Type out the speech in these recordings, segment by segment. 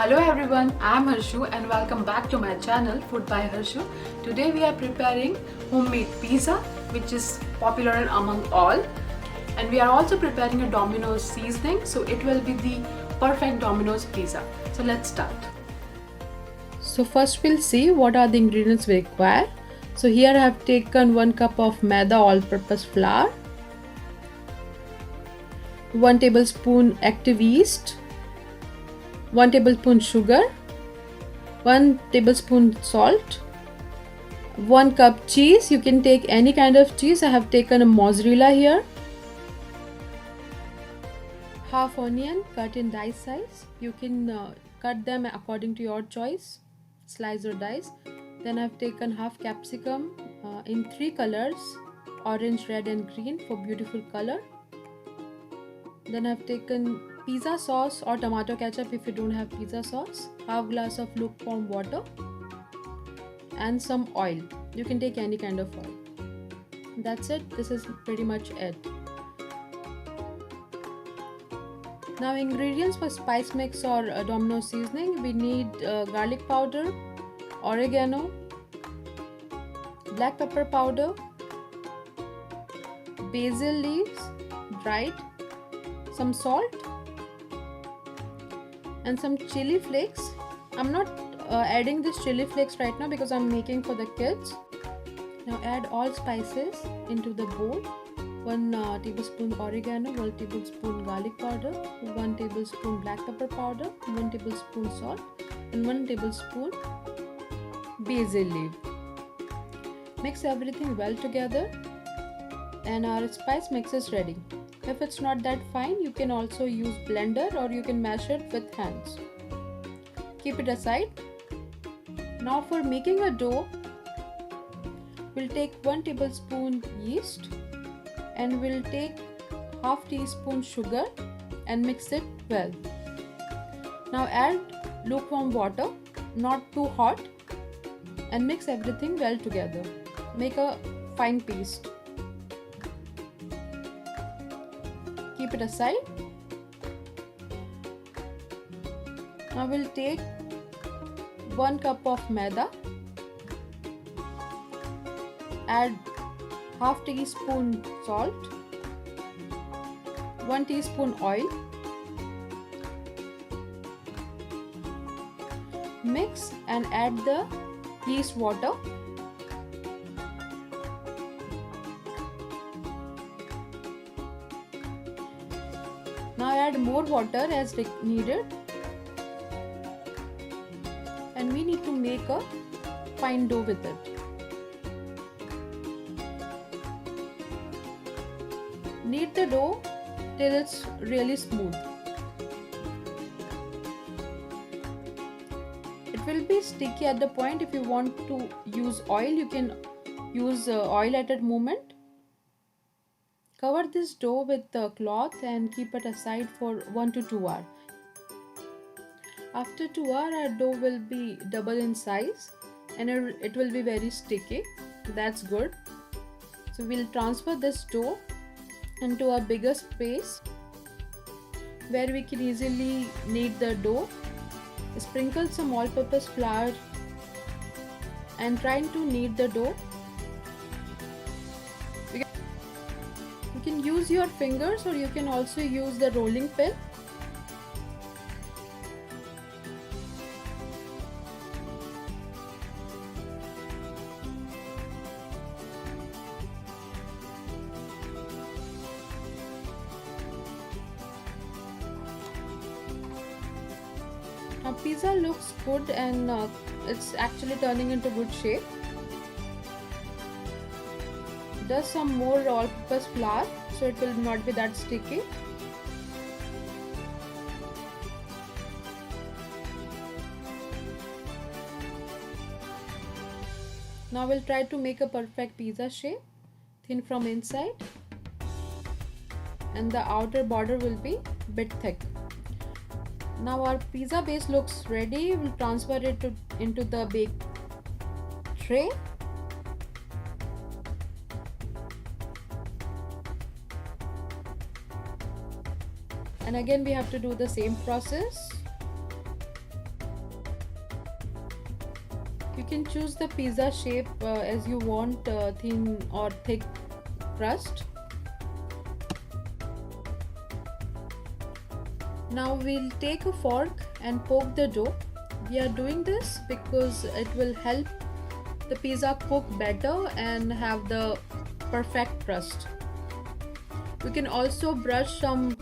Hello everyone, I am Harshu and welcome back to my channel Food by Harshu. Today we are preparing homemade pizza, which is popular among all, and we are also preparing a Domino's seasoning, so it will be the perfect Domino's pizza. So let's start. So first we'll see what are the ingredients we require. So here I have taken 1 cup of maida all-purpose flour, 1 tablespoon active yeast, 1 tablespoon sugar, 1 tablespoon salt, 1 cup cheese. You can take any kind of cheese. I have taken a mozzarella here, half onion cut in dice size. You can cut them according to your choice, slice or dice. Then I have taken half capsicum in 3 colors, orange, red and green for beautiful color. Then I have taken pizza sauce or tomato ketchup if you don't have pizza sauce, half glass of lukewarm water and some oil. You can take any kind of oil. That's it. This is pretty much it. Now ingredients for spice mix or Domino seasoning. We need garlic powder, oregano, black pepper powder, basil leaves dried, some salt and some chili flakes. I'm not adding this chili flakes right now because I'm making for the kids. Now add all spices into the bowl. 1 tablespoon oregano, 1 tablespoon garlic powder, 1 tablespoon black pepper powder, 1 tablespoon salt and 1 tablespoon basil leaf. Mix everything well together and our spice mix is ready. If it's not that fine, you can also use blender or you can mash it with hands. Keep it aside. Now for making a dough, we'll take 1 tablespoon yeast and we'll take half teaspoon sugar and mix it well. Now add lukewarm water, not too hot, and mix everything well together. Make a fine paste. Keep it aside. Now we'll take 1 cup of maida, add half teaspoon salt, 1 teaspoon oil, mix and add the yeast water. Now add more water as needed and we need to make a fine dough with it. Knead the dough till it's really smooth. It will be sticky at the point. If you want to use oil, you can use oil at that moment. Cover this dough with a cloth and keep it aside for 1 to 2 hours. After 2 hours, our dough will be double in size and it will be very sticky. That's good. So we'll transfer this dough into a bigger space where we can easily knead the dough. Sprinkle some all-purpose flour and try to knead the dough. You can use your fingers or you can also use the rolling pin. Now pizza looks good and it's actually turning into good shape. Does some more all-purpose flour so it will not be that sticky. Now we'll try to make a perfect pizza shape, thin from inside and the outer border will be a bit thick. Now our pizza base looks ready. We'll transfer it into the bake tray. and again we have to do the same process. You can choose the pizza shape as you want, thin or thick crust. Now we'll take a fork and poke the dough. We are doing this because it will help the pizza cook better and have the perfect crust. We can also brush some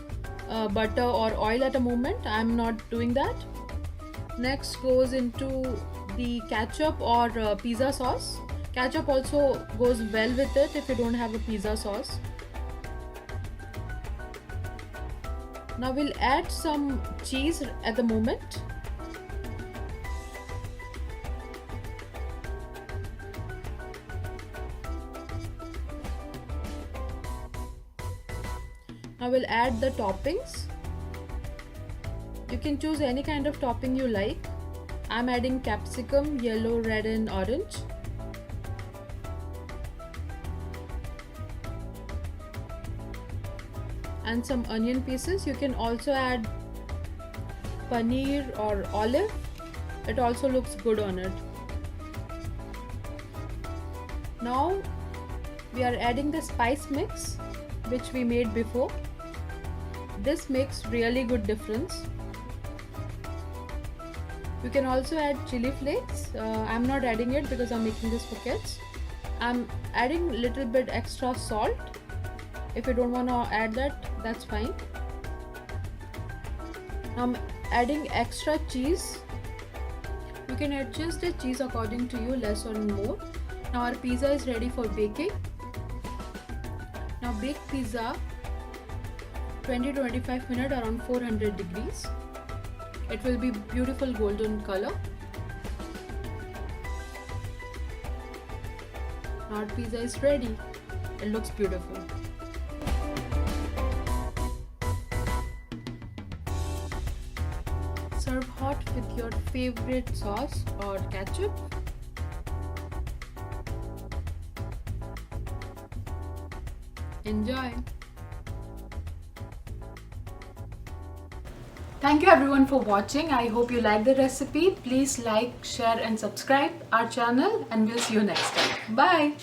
butter or oil at a moment. I'm not doing that. Next goes into the ketchup or pizza sauce. Ketchup also goes well with it if you don't have a pizza sauce. Now we'll add some cheese at the moment. Now we'll add the toppings. You can choose any kind of topping you like. I'm adding capsicum, yellow, red and orange. And some onion pieces. You can also add paneer or olive. It also looks good on it. Now we are adding the spice mix which we made before. This makes really good difference. You can also add chili flakes. I'm not adding it because I'm making this for kids. I'm adding a little bit extra salt. If you don't want to add that, that's fine. I'm adding extra cheese. You can adjust the cheese according to you, less or more. Now our pizza is ready for baking. Now bake pizza 20 to 25 minutes around 400 degrees. It will be beautiful golden color. Now our pizza is ready. It looks beautiful. Serve hot with your favorite sauce or ketchup. Enjoy! Thank you everyone for watching. I hope you like the recipe. Please like, share and subscribe our channel and we'll see you next time. Bye!